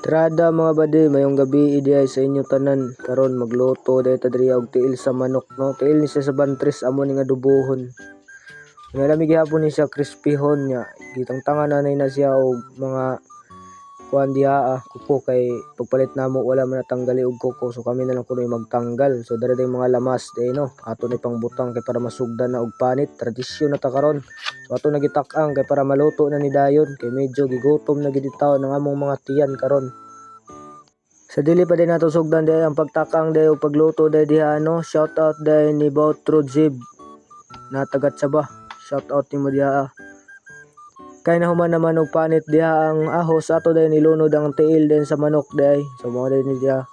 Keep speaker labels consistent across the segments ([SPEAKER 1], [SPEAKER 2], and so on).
[SPEAKER 1] Trada mga bade, mayong gabi idiay sa inyo tanan. Karon magluto day ta diri og tiil sa manok no. Tiil ni siya sa bantris amo ni nga dubuhon. Nga lamig gyapon ni siya crispyhon nya. Gitangtangan na na siya og mga kuan diha kuko kay pagpalit namo wala man natanggali og kuko, so kami na lang kuno magtanggal. So dara day mga lamas day no. Ato ni pangbutang kay para masugdan na og panit, tradisyon na ta karon. So ato nagitak-ang kay para maluto na ni dayon kay medyo gigutom na gid taon ng among mga tiyan karon. Sa dili pa din nato sugdan day ang pagtakang day o pagluto day diha no. Shout out day ni Bautro Jib na taga Tsaba. Shout out nimo diha. Kay nahuman naman og panit diha ang ahos ato day nilunod ang tiil din sa manok day. So mo day ni diha.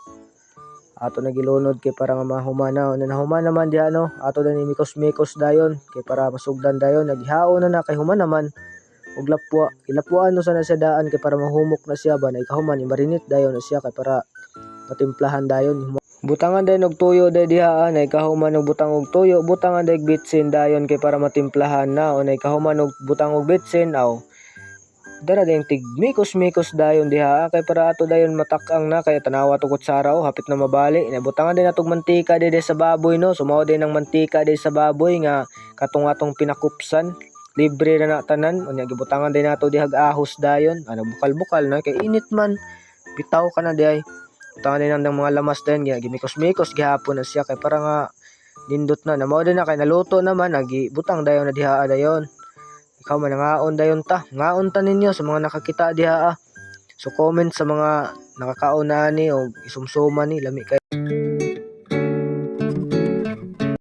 [SPEAKER 1] Ato nagilunod kay para nga mahuman na. Nahuman naman diha no. Ato day ni mikos-mikos dayon kay para masugdan dayon. Naghihaon na kay human naman og lapwa. Ilapuan no sana sa daan kay para mahumok na siya ba na ikahuman marinate dayon na siya kay para matimplahan dayon. Butangan dayon og tuyo day diha na ikahuman og butang og tuyo, butangan day bitsin dayon kay para matimplahan na o na ikahuman og butang og bitsin aw. Dara day tig mikos-mikos dayon diha kay para ato dayon matak-ang na kay tanawa to kutsara o hapit na mabali. Na butangan din natog mantika day sa baboy no. Sumaw din ang mantika day sa baboy nga katong atong pinakupsan. Libre na na tanan. Unya gibutangan din nato diha ahos dayon. Ano bukal-bukal na kay init man. Bitaw ka na diay. Butangan din ang mga lamas dayon gimikos-mikos gihapon na siya kay para nga nindot na. Mao din na kay naluto naman butang dayon na diha dayon. Ikaw man ngaon dayon ta. Ngaon ta ninyo sa mga nakakita diha. So comment sa mga nakakaon na ni o isumsuma ni lami kay